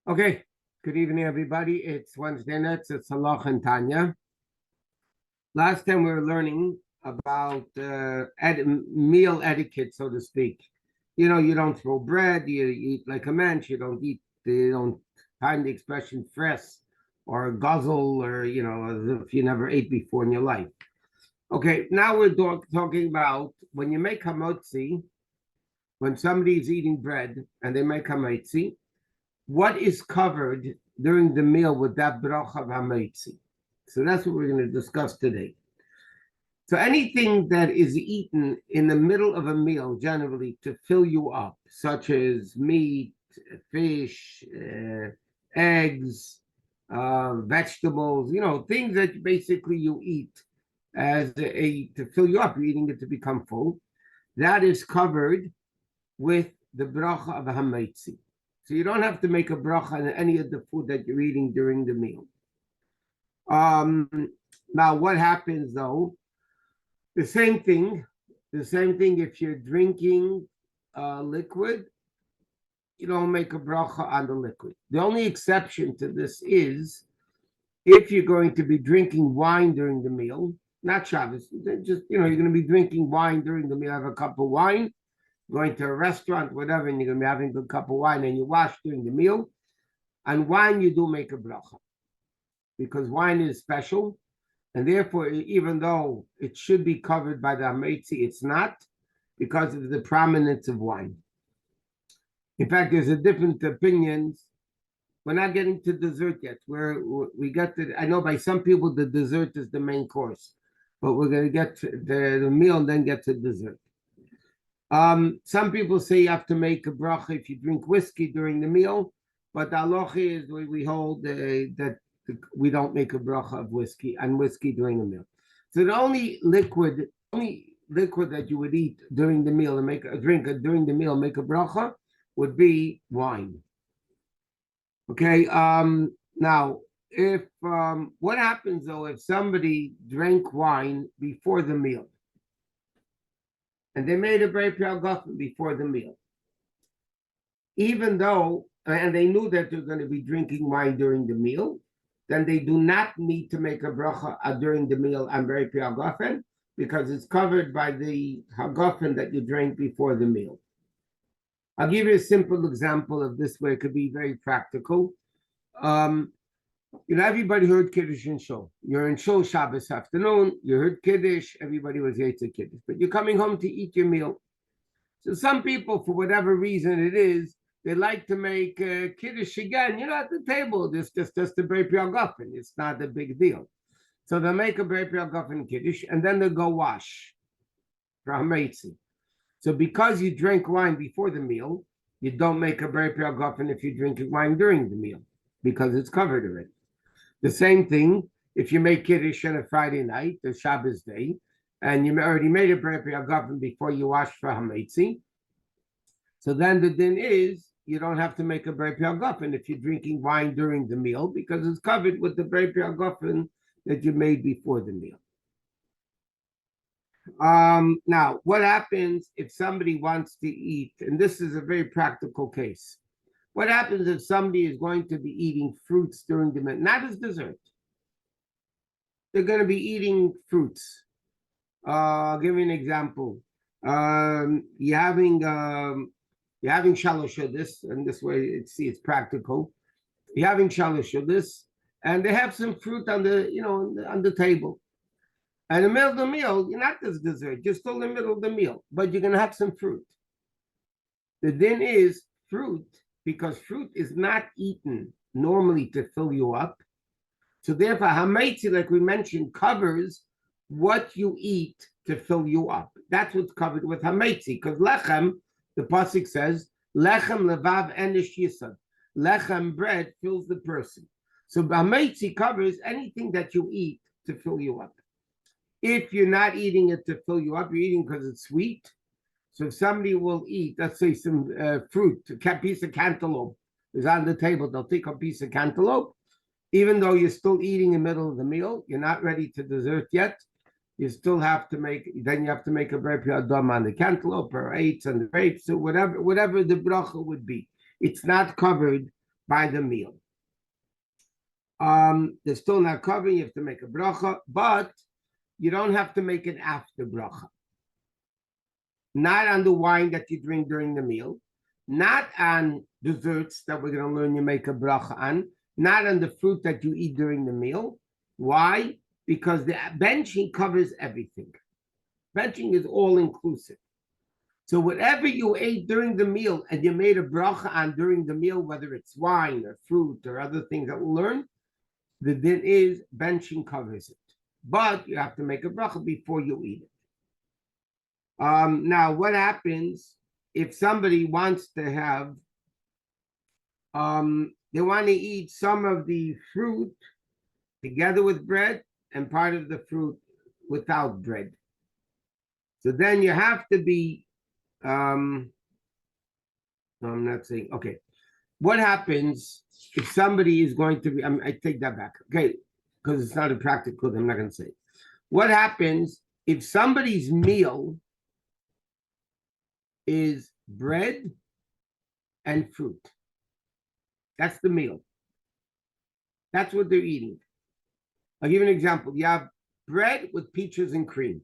Okay, good evening, everybody. It's Wednesday nights. It's halacha and Tanya. Last time we were learning about meal etiquette, so to speak. You know, you don't throw bread. You eat like a mensch. You don't find the expression fresh or guzzle, or as if you never ate before in your life. Okay, now we're talking about when you make hamotzi, when somebody's eating bread and they make hamotzi. What is covered during the meal with that bracha of hamotzi? So that's what we're going to discuss today. So anything that is eaten in the middle of a meal, generally to fill you up, such as meat, fish, eggs, vegetables, things that basically you eat to fill you up. You're eating it to become full. That is covered with the bracha of hamotzi. So you don't have to make a bracha on any of the food that you're eating during the meal. Now, what happens though? The same thing if you're drinking liquid, you don't make a bracha on the liquid. The only exception to this is if you're going to be drinking wine during the meal, not Shabbos, just, you're going to be drinking wine during the meal, have a cup of wine, going to a restaurant, whatever, and you're going to be having a cup of wine and you wash during the meal. And wine, you do make a bracha because wine is special. And therefore, even though it should be covered by the hamotzi, it's not, because of the prominence of wine. In fact, there's a different opinions. We're not getting to dessert yet. We get to, I know by some people the dessert is the main course, but we're going to get to the meal and then get to dessert. Some people say you have to make a bracha if you drink whiskey during the meal, but the halacha is we hold that we don't make a bracha of whiskey during the meal. So the only liquid that you would eat during the meal and make a drink during the meal, make a bracha, would be wine. Okay. Now, if what happens though if somebody drank wine before the meal? And they made a brei pri hagafen before the meal. Even though, and they knew that they're going to be drinking wine during the meal, then they do not need to make a bracha during the meal on brei pri hagafen, because it's covered by the hagafen that you drank before the meal. I'll give you a simple example of this where it could be very practical. Everybody heard Kiddush in Shul. You're in Shul Shabbos afternoon, you heard Kiddush, everybody was here to Kiddush, but you're coming home to eat your meal. So some people, for whatever reason it is, they like to make Kiddush again, at the table. This just the brei pri hagafen. It's not a big deal. So they'll make a brei pri hagafen Kiddush, and then they'll go wash for hamotzi. So because you drank wine before the meal, you don't make a brei pri hagafen if you're drinking wine during the meal, because it's covered already. The same thing if you make Kiddush on a Friday night, the Shabbos day, and you already made a brei pri hagafen before you wash for hamotzi. So then the din is you don't have to make a brei pri hagafen if you're drinking wine during the meal, because it's covered with the brei pri hagafen that you made before the meal. Now, what happens if somebody wants to eat, and this is a very practical case. What happens if somebody is going to be eating fruits during the meal, not as dessert? They're going to be eating fruits. I'll give you an example. You're having shalosh this, and this way it's practical. You're having shalosh this, and they have some fruit on the table. And in the middle of the meal, you're not this dessert, you're still in the middle of the meal, but you're going to have some fruit. The din is fruit, because fruit is not eaten normally to fill you up. So therefore, hamotzi, like we mentioned, covers what you eat to fill you up. That's what's covered with hamotzi, because lechem, the pasuk says, lechem levav enish yisad. Lechem, bread, fills the person. So hamotzi covers anything that you eat to fill you up. If you're not eating it to fill you up, you're eating because it's sweet. So if somebody will eat, let's say some fruit, a piece of cantaloupe is on the table, they'll take a piece of cantaloupe. Even though you're still eating in the middle of the meal, you're not ready to dessert yet, you still have to make, then you have to make a bread adam on the cantaloupe or eights and the grapes or whatever the bracha would be. It's not covered by the meal. They're still not covered. You have to make a bracha, but you don't have to make it after bracha. Not on the wine that you drink during the meal, not on desserts that we're going to learn you make a bracha on, not on the fruit that you eat during the meal. Why? Because the benching covers everything. Benching is all inclusive. So whatever you ate during the meal and you made a bracha on during the meal, whether it's wine or fruit or other things that we'll learn, the din is benching covers it. But you have to make a bracha before you eat it. Now, what happens if somebody wants to have, they want to eat some of the fruit together with bread and part of the fruit without bread? So then you have to be, no, I'm not saying, okay. What happens if somebody is going to be, I take that back, okay, because it's not a practical, I'm not going to say it. What happens if somebody's meal is bread and fruit? That's the meal. That's what they're eating. I'll give you an example. You have bread with peaches and cream.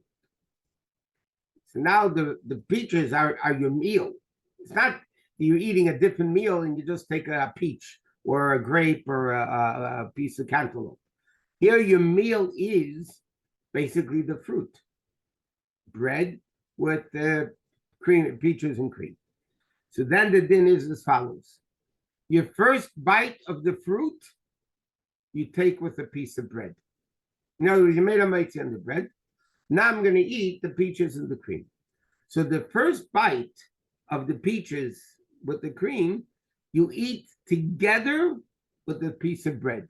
So now the peaches are your meal. It's not you're eating a different meal and you just take a peach or a grape or a piece of cantaloupe. Here your meal is basically the fruit. Bread with cream, peaches and cream. So then the din is as follows. Your first bite of the fruit, you take with a piece of bread. In other words, you made a mitzvah on the bread. Now I'm going to eat the peaches and the cream. So the first bite of the peaches with the cream, you eat together with the piece of bread.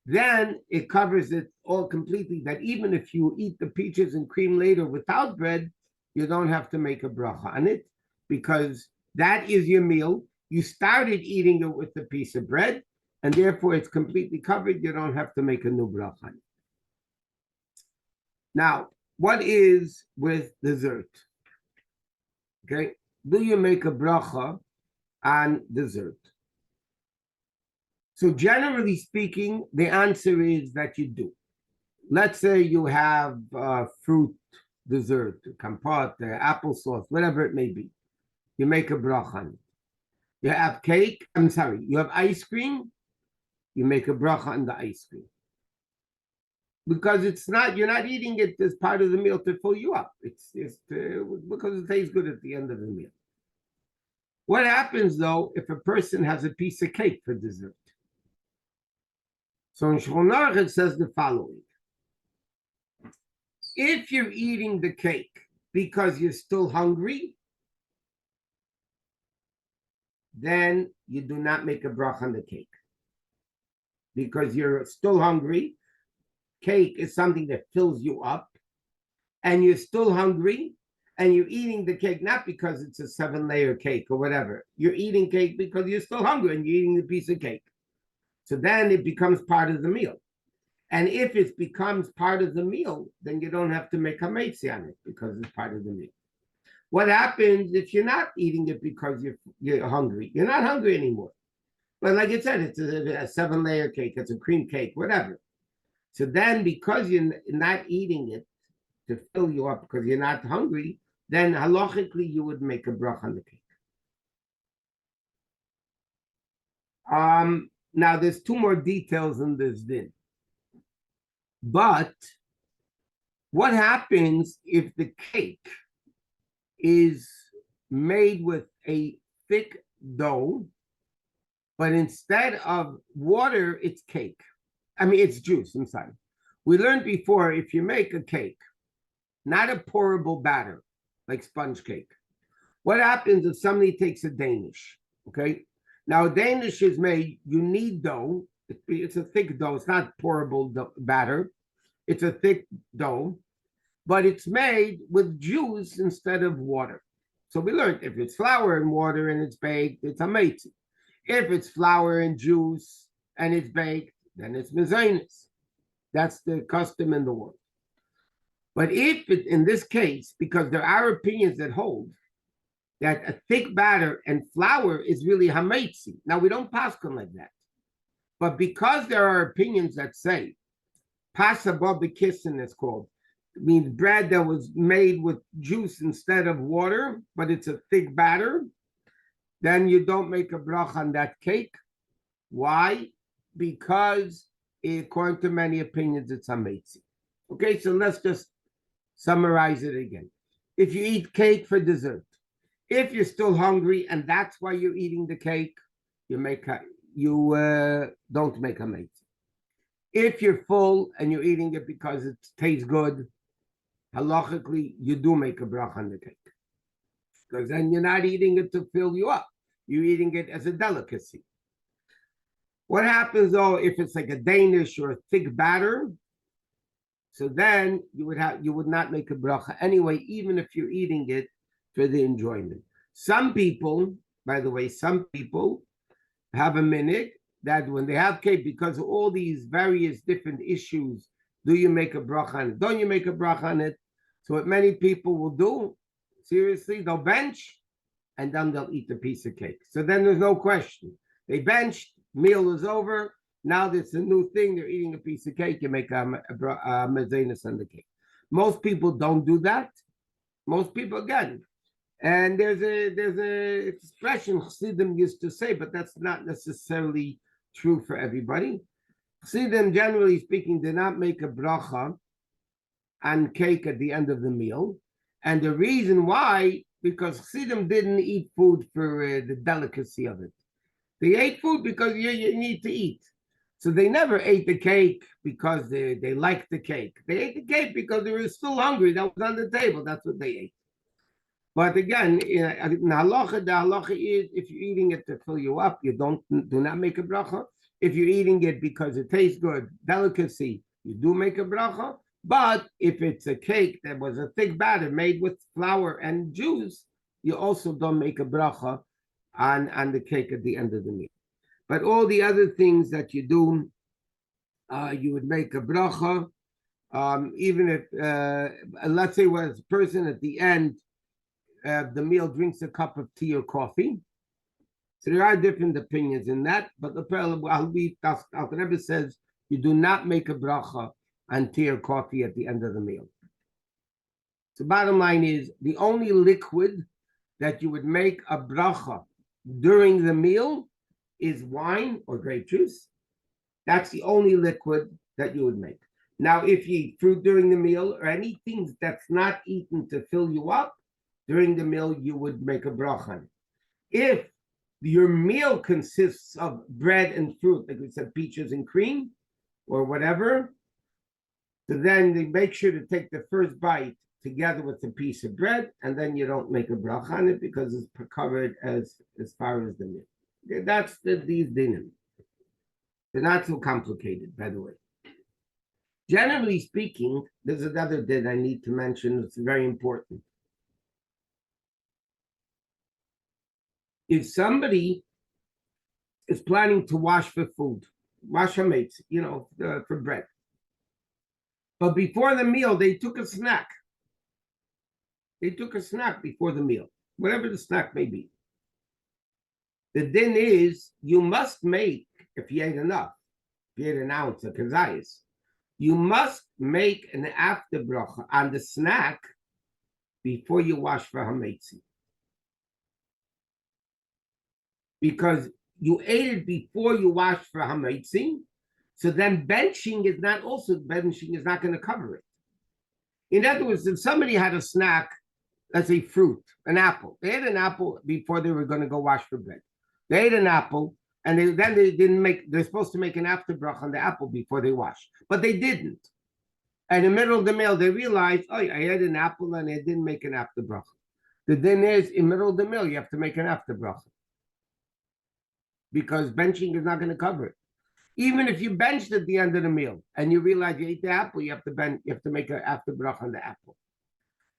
Then it covers it all completely, that even if you eat the peaches and cream later without bread, you don't have to make a bracha on it, because that is your meal. You started eating it with the piece of bread, and therefore it's completely covered. You don't have to make a new bracha on it. Now, what is with dessert? Okay, do you make a bracha on dessert? So generally speaking, the answer is that you do. Let's say you have fruit dessert, compote, applesauce, whatever it may be. You make a bracha on it. You have cake, you have ice cream, you make a bracha on the ice cream. Because it's not, you're not eating it as part of the meal to fill you up. It's because it tastes good at the end of the meal. What happens though if a person has a piece of cake for dessert? So in Shulchan Aruch it says the following. If you're eating the cake because you're still hungry, then you do not make a bracha on the cake. Because you're still hungry. Cake is something that fills you up, and you're still hungry, and you're eating the cake not because it's a 7-layer cake or whatever. You're eating cake because you're still hungry and you're eating the piece of cake. So then it becomes part of the meal. And if it becomes part of the meal, then you don't have to make a mitzvah on it because it's part of the meal. What happens if you're not eating it because you're hungry? You're not hungry anymore. But like I said, it's a 7-layer cake, it's a cream cake, whatever. So then because you're not eating it to fill you up because you're not hungry, then halachically you would make a bracha on the cake. Now there's 2 more details in this din. But what happens if the cake is made with a thick dough, but instead of water, it's cake? It's juice, I'm sorry. We learned before, if you make a cake, not a pourable batter, like sponge cake. What happens if somebody takes a Danish, okay? Now, a Danish is made, you need dough. It's a thick dough. It's not pourable batter. It's a thick dough, but it's made with juice instead of water. So we learned if it's flour and water and it's baked, it's amazing. If it's flour and juice and it's baked, then it's mezainis. That's the custom in the world. But if it, in this case, because there are opinions that hold that a thick batter and flour is really hametzi. Now we don't paskin like that, but because there are opinions that say pasa babikissin is called, it means bread that was made with juice instead of water, but it's a thick batter, then you don't make a bracha on that cake. Why? Because according to many opinions, it's hametzi. Okay, so let's just summarize it again. If you eat cake for dessert, if you're still hungry and that's why you're eating the cake, you don't make hametzi. If you're full and you're eating it because it tastes good, halachically, you do make a bracha on the cake. Because then you're not eating it to fill you up. You're eating it as a delicacy. What happens though if it's like a Danish or a thick batter? So then you would not make a bracha anyway, even if you're eating it for the enjoyment. Some people, by the way, have a minute that when they have cake, because of all these various different issues, do you make a bracha on it? Don't you make a bracha on it? So what many people will do, seriously, they'll bench and then they'll eat the piece of cake. So then there's no question. They benched, meal is over. Now there's a new thing. They're eating a piece of cake. You make a mezenas on the cake. Most people don't do that. Most people, again, and there's a expression Chassidim used to say, but that's not necessarily true for everybody. Chassidim, generally speaking, did not make a bracha on cake at the end of the meal, and the reason why, because Chassidim didn't eat food for the delicacy of it. They ate food because you need to eat. So they never ate the cake because they liked the cake. They ate the cake because they were still hungry. That was on the table. That's what they ate. But again, in halacha, the halacha is if you're eating it to fill you up, you do not make a bracha. If you're eating it because it tastes good, delicacy, you do make a bracha. But if it's a cake that was a thick batter made with flour and juice, you also don't make a bracha on the cake at the end of the meal. But all the other things that you do, you would make a bracha, even if, let's say, was a person at the end the meal drinks a cup of tea or coffee. So there are different opinions in that, but the Rebbe says you do not make a bracha on tea or coffee at the end of the meal. So bottom line is, the only liquid that you would make a bracha during the meal is wine or grape juice. That's the only liquid that you would make. Now, if you eat fruit during the meal or anything that's not eaten to fill you up during the meal, you would make a bracha. If your meal consists of bread and fruit, like we said, peaches and cream or whatever, so then they make sure to take the first bite together with a piece of bread, and then you don't make a bracha on it because it's covered as far as the meal. Okay, that's these dinim. They're not so complicated, by the way. Generally speaking, there's another din I need to mention. It's very important. If somebody is planning to wash for food, wash hametz, for bread, but before the meal, they took a snack. They took a snack before the meal, whatever the snack may be. The din is, you must make, if you ate enough, if you ate an ounce of kazayas, you must make an after bracha on the snack before you wash for hametzi. Because you ate it before you wash for hametzi, so then benching is not going to cover it. In other words, if somebody had a snack, let's say fruit, an apple, they ate an apple before they were going to go wash for bread. They ate an apple, and they're supposed to make an after bracha on the apple before they wash, but they didn't. And in the middle of the meal, they realized, I ate an apple and I didn't make an after bracha. The din is, in the middle of the meal, you have to make an after bracha, because benching is not going to cover it. Even if you benched at the end of the meal and you realize you ate the apple, you have to make an after bracha on the apple.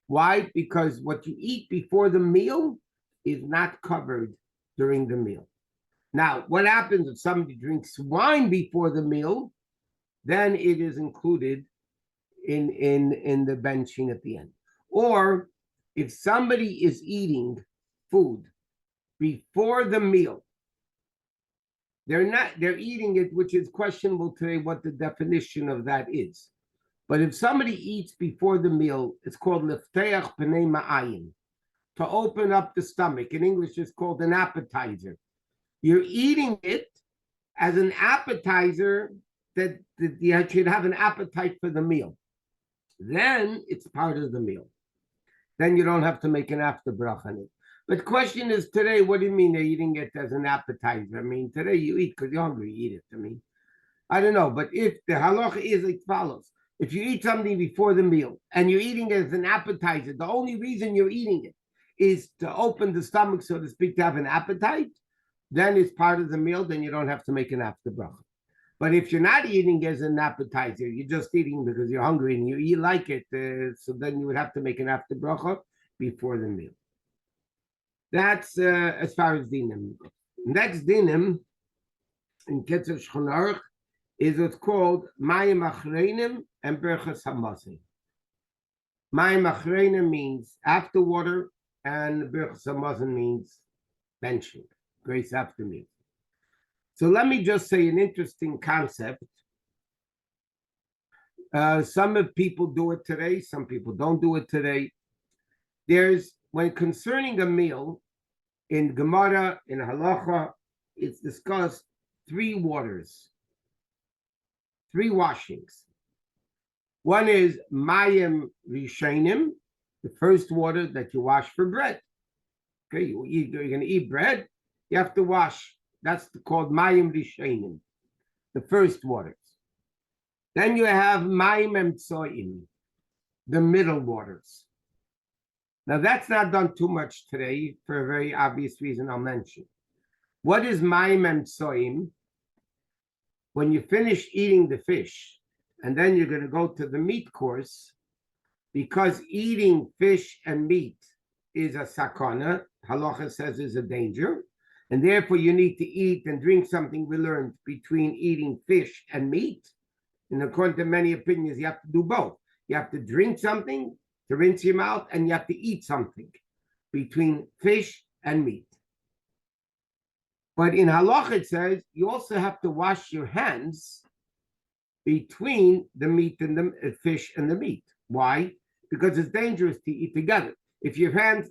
Why? Because what you eat before the meal is not covered during the meal. Now, what happens if somebody drinks wine before the meal? Then it is included in the benching at the end. Or if somebody is eating food before the meal, they're eating it, which is questionable today what the definition of that is. But if somebody eats before the meal, it's called lifteach pnei ma'ayin, to open up the stomach. In English, it's called an appetizer. You're eating it as an appetizer that you should have an appetite for the meal. Then it's part of the meal. Then you don't have to make an after bracha on it. But the question is today, what do you mean they're eating it as an appetizer? I mean, today you eat because you're hungry, you eat it. I mean, I don't know. But if the halacha is like follows, if you eat something before the meal and you're eating it as an appetizer, the only reason you're eating it is to open the stomach, so to speak, to have an appetite, then it's part of the meal, then you don't have to make an after bracha. But if you're not eating as an appetizer, you're just eating because you're hungry and you like it, so then you would have to make an after bracha before the meal. That's as far as dinim. Next dinim in Ketzer Shulchan Aruch is what's called mayim achreinim and berachos hamazon. Mayim achreinim means after water, and berachos hamazon means benching, grace after meal. So let me just say an interesting concept. Some people do it today, some people don't do it today. When concerning a meal, in Gemara, in halacha, it's discussed 3 waters, 3 washings. One is mayim rishonim, the first water that you wash for bread. Okay, you're going to eat bread, you have to wash. That's called mayim rishonim, the first waters. Then you have mayim emtsoim, the middle waters. Now that's not done too much today for a very obvious reason I'll mention. What is mayim emtsoim? When you finish eating the fish, and then you're going to go to the meat course, because eating fish and meat is a sakana, halacha says is a danger, and therefore you need to eat and drink something we learned between eating fish and meat. And according to many opinions, you have to do both. You have to drink something to rinse your mouth, and you have to eat something between fish and meat. But in halacha it says you also have to wash your hands between the meat and the fish and the meat. Why? Because it's dangerous to eat together. If your hands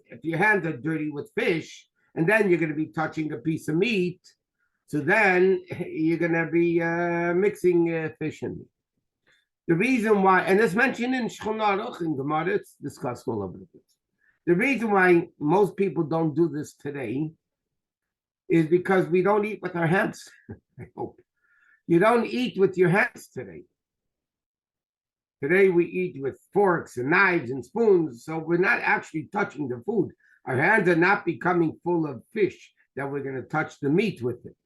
are dirty with fish, and then you're going to be touching a piece of meat, so then you're going to be mixing fish and meat. The reason why, and it's mentioned in Shulchan Aruch, in Gemara, it's discussed all over the place. The reason why most people don't do this today is because we don't eat with our hands. I hope. You don't eat with your hands today. Today we eat with forks and knives and spoons, so we're not actually touching the food. Our hands are not becoming full of fish that we're going to touch the meat with it.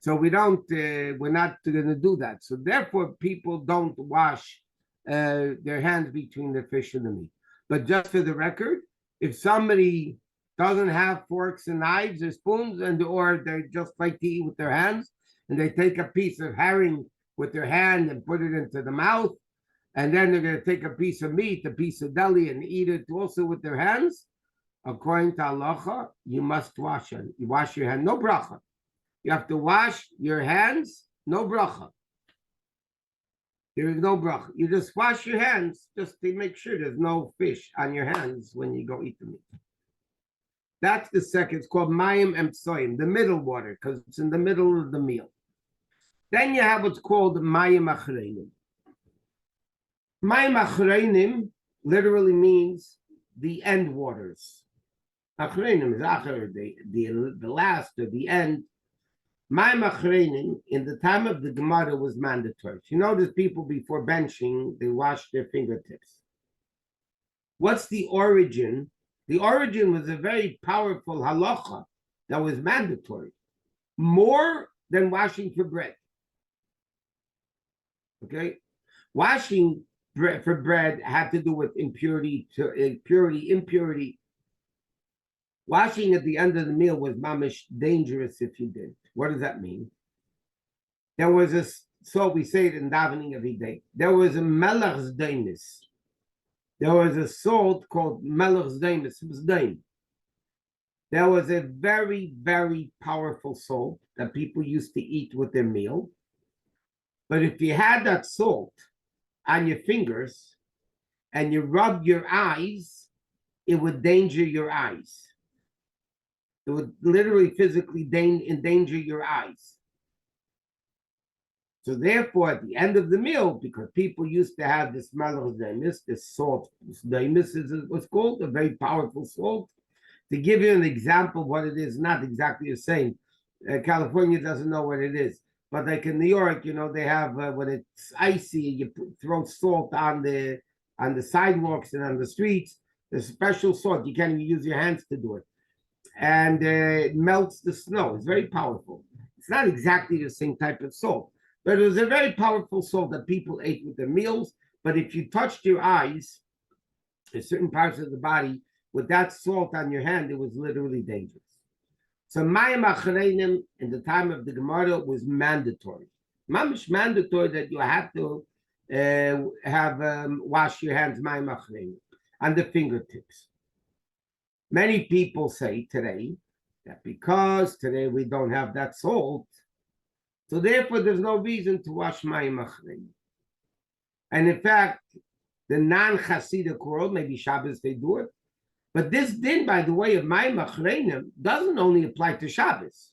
So we're not going to do that. So therefore, people don't wash their hands between the fish and the meat. But just for the record, if somebody doesn't have forks and knives or spoons, or they just like to eat with their hands, and they take a piece of herring with their hand and put it into the mouth, and then they're going to take a piece of meat, a piece of deli, and eat it also with their hands, according to halacha, you must wash it. You wash your hand, no bracha. You have to wash your hands, no bracha. There is no bracha. You just wash your hands just to make sure there's no fish on your hands when you go eat the meat. That's the second. It's called mayim emtsoim, the middle water, because it's in the middle of the meal. Then you have what's called mayim achreinim. Mayim achreinim literally means the end waters. Achreinim is acher, the last or the end. Mayim achreinim in the time of the Gemara was mandatory. You notice people before benching, they wash their fingertips. What's the origin? The origin was a very powerful halacha that was mandatory, more than washing for bread. Okay, washing for bread had to do with impurity. Washing at the end of the meal was mamish dangerous if you did. What does that mean? There was a So we say it in davening every day. There was a melach's dainis. There was a salt called melach's dainis. It was dain. There was a very, very powerful salt that people used to eat with their meal. But if you had that salt on your fingers and you rub your eyes, it would danger your eyes. It would literally physically endanger your eyes. So therefore, at the end of the meal, because people used to have this melach's dainis, this salt, this dainis is what's called, a very powerful salt. To give you an example of what it is, not exactly the same. California doesn't know what it is. But like in New York, they have, when it's icy, you throw salt on the sidewalks and on the streets. There's special salt. You can't even use your hands to do it. And it melts the snow. It's very powerful. It's not exactly the same type of salt. But it was a very powerful salt that people ate with their meals. But if you touched your eyes, in certain parts of the body, with that salt on your hand, it was literally dangerous. So mayim achreinim in the time of the Gemara was mandatory. Mamish mandatory that you have to wash your hands mayim achreinim on the fingertips. Many people say today that because today we don't have that salt, so therefore there's no reason to wash mayim achreinim. And in fact, the non-Hasidic world, maybe Shabbos they do it, but this din, by the way, of mayim achreinim doesn't only apply to Shabbos.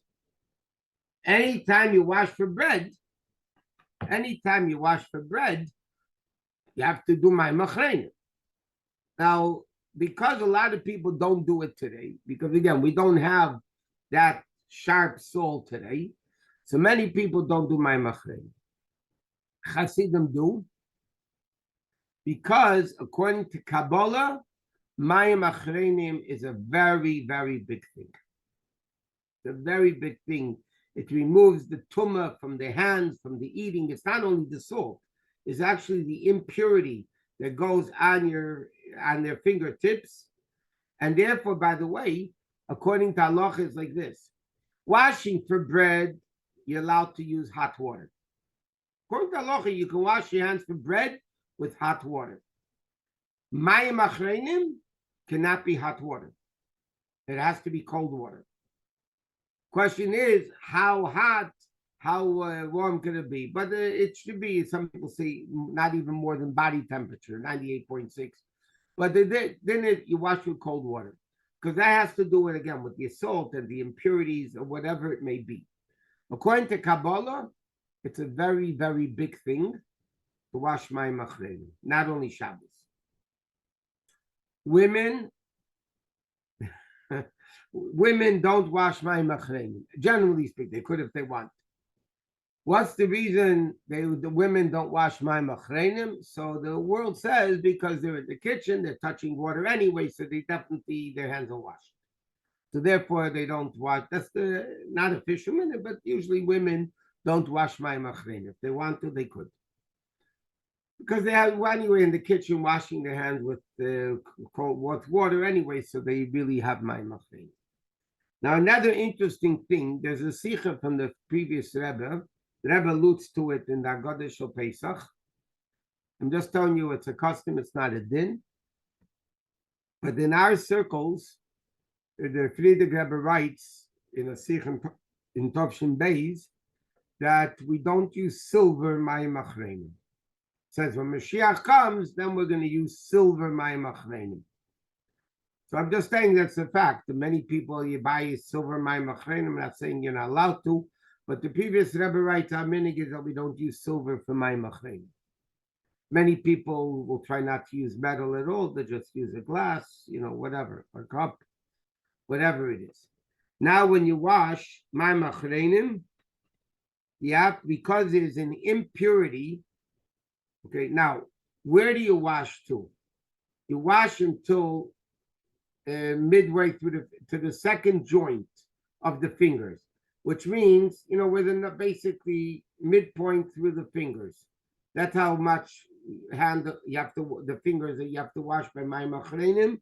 Anytime you wash for bread, you have to do mayim achreinim. Now, because a lot of people don't do it today, because again, we don't have that sharp salt today, so many people don't do mayim achreinim. Hasidim do, because according to Kabbalah, mayim achreinim is a very, very big thing. It's a very big thing. It removes the tumah from the hands, from the eating. It's not only the salt, it's actually the impurity that goes on their fingertips. And therefore, by the way, according to halacha, it's like this. Washing for bread, you're allowed to use hot water. According to halacha, you can wash your hands for bread with hot water. Mayim achreinim cannot be hot water. It has to be cold water. Question is, how hot, how warm can it be? But it should be, some people say, not even more than body temperature, 98.6. But then you wash with cold water. Because that has to do it, again, with the salt and the impurities or whatever it may be. According to Kabbalah, it's a very, very big thing to wash mayim achreinim, not only Shabbos. Women don't wash mayim achreinim. Generally speaking, they could if they want. What's the reason the women don't wash mayim achreinim? So the world says because they're in the kitchen, they're touching water anyway, so they definitely, their hands are washed. So therefore, they don't wash. That's not a fisherman, but usually women don't wash mayim achreinim. If they want to, they could. Because they have anyway in the kitchen washing their hands with cold water anyway, so they really have mayim achreinim. Now, another interesting thing, there's a sikha from the previous Rebbe. The Rebbe alludes to it in the Haggadah Shel Pesach. I'm just telling you it's a custom, it's not a din. But in our circles, the Friedrich Rebbe writes in a sikha in Tovshin Beis that we don't use silver mayim achreinim. Says when Mashiach comes, then we're going to use silver mayim achreinim. So I'm just saying that's a fact. Many people, you buy silver mayim achreinim. I'm not saying you're not allowed to, but the previous Rebbe writes our minig is that we don't use silver for mayim achreinim. Many people will try not to use metal at all. They just use a glass, whatever, or cup, whatever it is. Now, when you wash mayim achreinim, because there's an impurity. Okay, now where do you wash to? You wash until midway through to the second joint of the fingers, which means within the basically midpoint through the fingers. That's how much the fingers that you have to wash by mayim achreinim,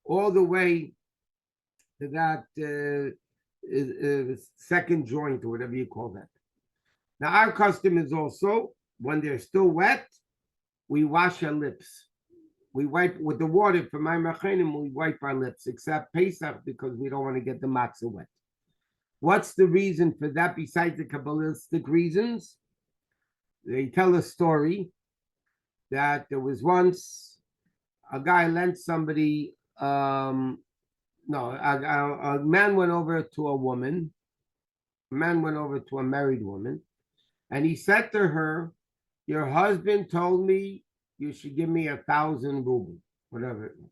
all the way to that second joint or whatever you call that. Now, our custom is also, when they're still wet, we wash our lips. We wipe with the water from my machenim, we wipe our lips, except Pesach, because we don't want to get the matzah wet. What's the reason for that besides the Kabbalistic reasons? They tell a story that there was once a guy lent somebody, a man went over to a woman, a man went over to a married woman, and he said to her, your husband told me you should give me 1,000 rubles, whatever it was.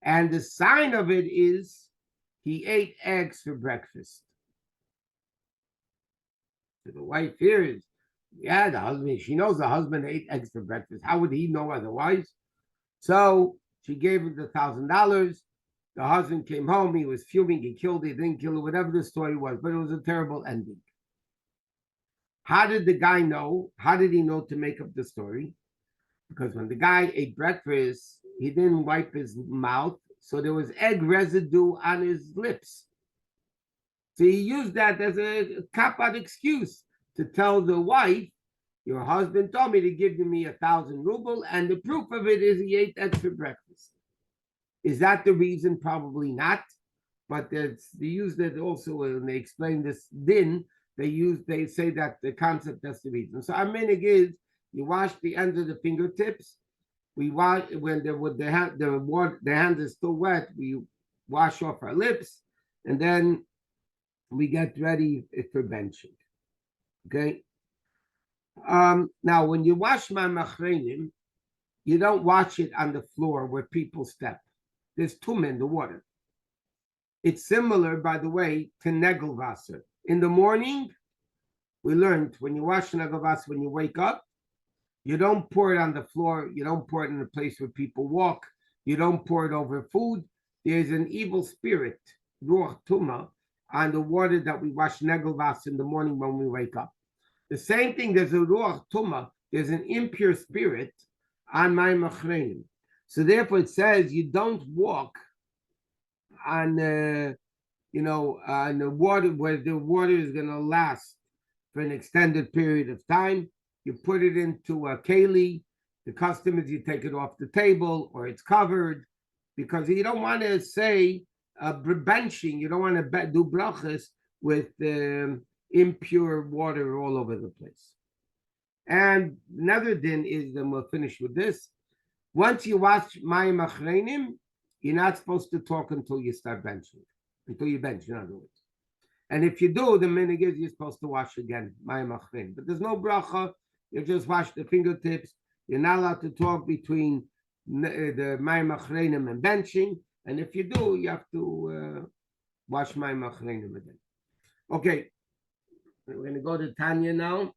And the sign of it is he ate eggs for breakfast. So the wife hears, yeah, the husband, she knows the husband ate eggs for breakfast. How would he know otherwise? So she gave him the $1,000. The husband came home, he was fuming, he killed it, didn't kill it, whatever the story was, but it was a terrible ending. How did the guy know? How did he know to make up the story? Because when the guy ate breakfast, he didn't wipe his mouth, so there was egg residue on his lips. So he used that as a cop-out excuse to tell the wife, your husband told me to give me 1,000 rubles, and the proof of it is he ate eggs for breakfast. Is that the reason? Probably not. But they use that also when they explain this din. They say that the concept, that's the reason. So our minig is you wash the ends of the fingertips. We wash when the hand is still wet. We wash off our lips, and then we get ready for benching. Okay. Now, when you wash my machrenim, you don't wash it on the floor where people step. There's tum in the water. It's similar, by the way, to negelwasser. In the morning, we learned when you wash negelwasser, when you wake up, you don't pour it on the floor. You don't pour it in a place where people walk. You don't pour it over food. There's an evil spirit, ruach tuma, on the water that we wash negelwasser in the morning when we wake up. The same thing, there's a ruach tuma, there's an impure spirit on my machrenim. So therefore it says you don't walk on on the water where the water is going to last for an extended period of time. You put it into a keli. The custom is you take it off the table or it's covered, because you don't want to say benching. You don't want to do brachos with impure water all over the place. And another din is, then we'll finish with this. Once you wash mayim achreinim, you're not supposed to talk until you start benching, until you bench, in other words. And if you do, the minig is you're supposed to wash again, mayim achreinim. But there's no bracha, you just wash the fingertips. You're not allowed to talk between the mayim achreinim and benching. And if you do, you have to wash mayim achreinim again. Okay, we're going to go to Tanya now.